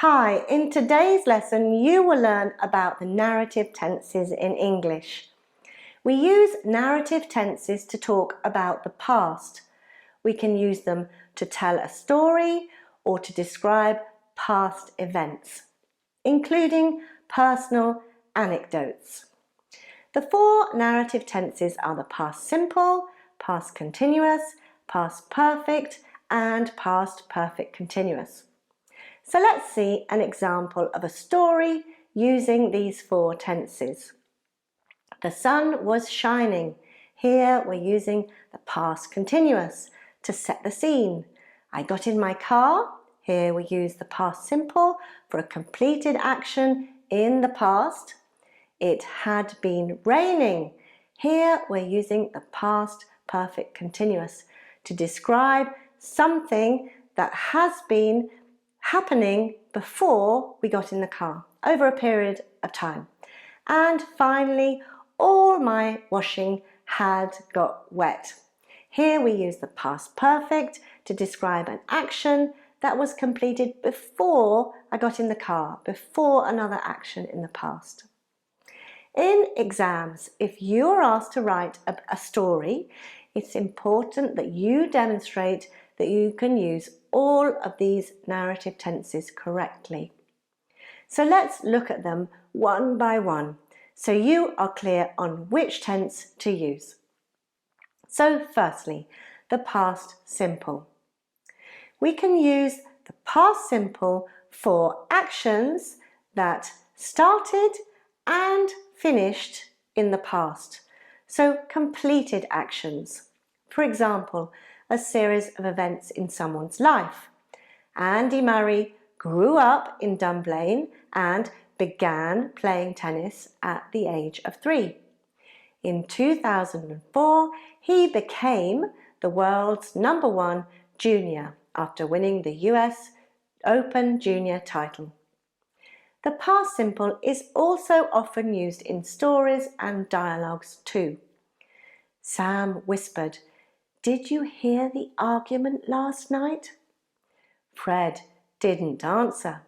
Hi, in today's lesson you will learn about the narrative tenses in English. We use narrative tenses to talk about the past. We can use them to tell a story or to describe past events, including personal anecdotes. The four narrative tenses are the past simple, past continuous, past perfect, and past perfect continuous. So let's see an example of a story using these four tenses. The sun was shining. Here we're using the past continuous to set the scene. I got in my car. Here we use the past simple for a completed action in the past. It had been raining. Here we're using the past perfect continuous to describe something that has been happening before we got in the car, over a period of time. And finally, all my washing had got wet. Here we use the past perfect to describe an action that was completed before I got in the car, before another action in the past. In exams, if you are asked to write a story, it's important that you demonstrate that you can use all of these narrative tenses correctly. So let's look at them one by one so you are clear on which tense to use. So firstly, the past simple. We can use the past simple for actions that started and finished in the past, so completed actions. For example, a series of events in someone's life. Andy Murray grew up in Dunblane and began playing tennis at the age of 3. In 2004, he became the world's #1 junior after winning the US Open Junior title. The past simple is also often used in stories and dialogues too. Sam whispered, "Did you hear the argument last night?" Fred didn't answer.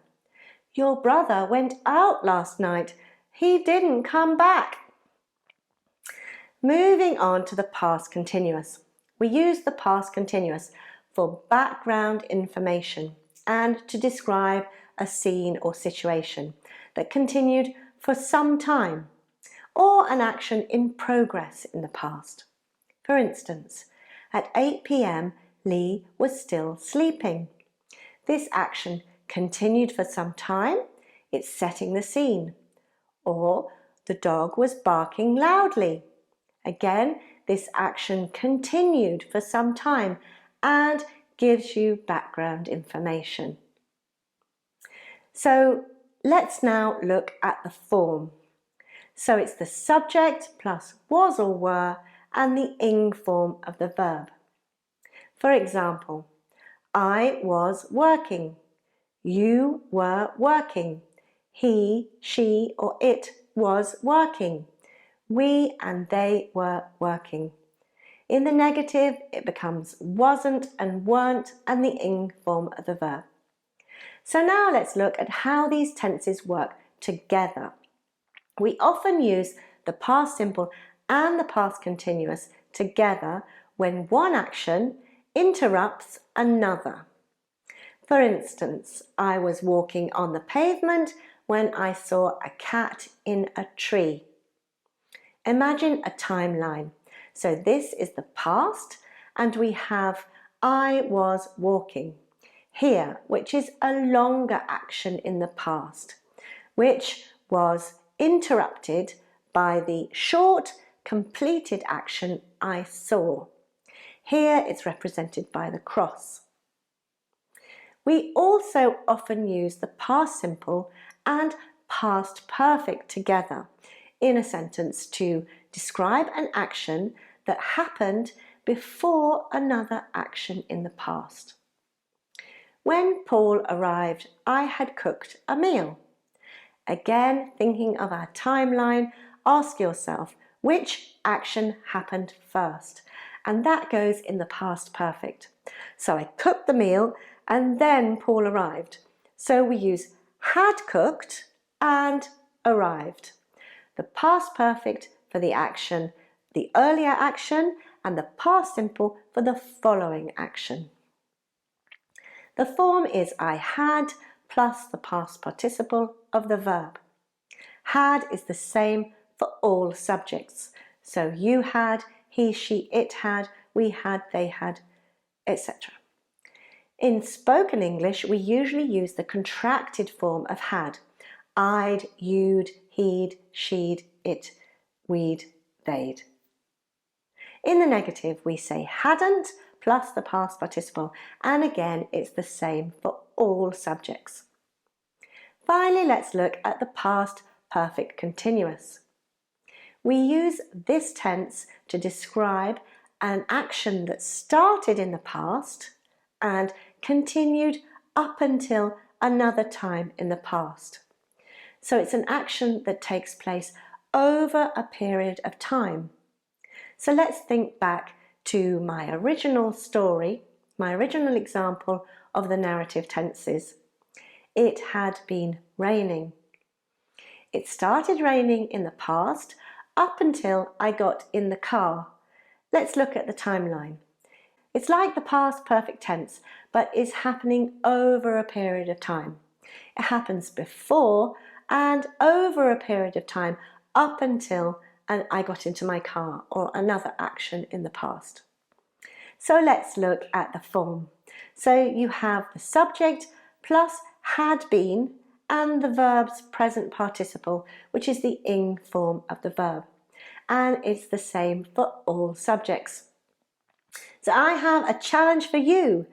"Your brother went out last night. He didn't come back." Moving on to the past continuous. We use the past continuous for background information and to describe a scene or situation that continued for some time, or an action in progress in the past. For instance, at 8 p.m. Lee was still sleeping. This action continued for some time, it's setting the scene. Or the dog was barking loudly. Again, this action continued for some time and gives you background information. So let's now look at the form. So it's the subject plus was or were and the ing form of the verb. For example, I was working. You were working. He, she, or it was working. We and they were working. In the negative, it becomes wasn't and weren't and the ing form of the verb. So now let's look at how these tenses work together. We often use the past simple and the past continuous together when one action interrupts another. For instance, I was walking on the pavement when I saw a cat in a tree. Imagine a timeline. So this is the past and we have I was walking here, which is a longer action in the past, which was interrupted by the short completed action I saw. Here it's represented by the cross. We also often use the past simple and past perfect together in a sentence to describe an action that happened before another action in the past. When Paul arrived, I had cooked a meal. Again, thinking of our timeline, ask yourself which action happened first, and that goes in the past perfect. So I cooked the meal and then Paul arrived. So we use had cooked and arrived. The past perfect for the action, the earlier action, and the past simple for the following action. The form is I had plus the past participle of the verb. Had is the same for all subjects. So you had, he, she, it had, we had, they had, etc. In spoken English, we usually use the contracted form of had. I'd, you'd, he'd, she'd, it, we'd, they'd. In the negative, we say hadn't plus the past participle, and again, it's the same for all subjects. Finally, let's look at the past perfect continuous. We use this tense to describe an action that started in the past and continued up until another time in the past. So it's an action that takes place over a period of time. So let's think back to my original story, my original example of the narrative tenses. It had been raining. It started raining in the past up until I got in the car. Let's look at the timeline. It's like the past perfect tense, but is happening over a period of time. It happens before and over a period of time up until I got into my car, or another action in the past. So let's look at the form. So you have the subject plus had been and the verb's present participle, which is the ing form of the verb. And it's the same for all subjects. So I have a challenge for you.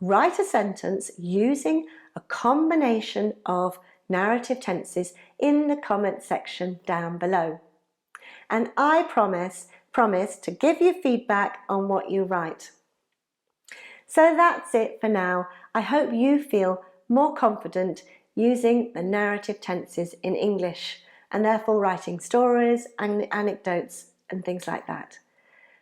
Write a sentence using a combination of narrative tenses in the comment section down below. And I promise to give you feedback on what you write. So that's it for now. I hope you feel more confident using the narrative tenses in English and therefore writing stories and anecdotes and things like that.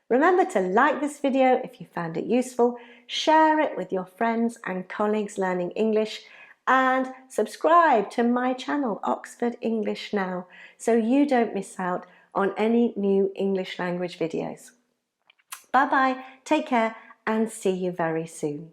Remember to like this video if you found it useful, share it with your friends and colleagues learning English, and subscribe to my channel Oxford English Now so you don't miss out on any new English language videos. Bye bye, take care, and see you very soon.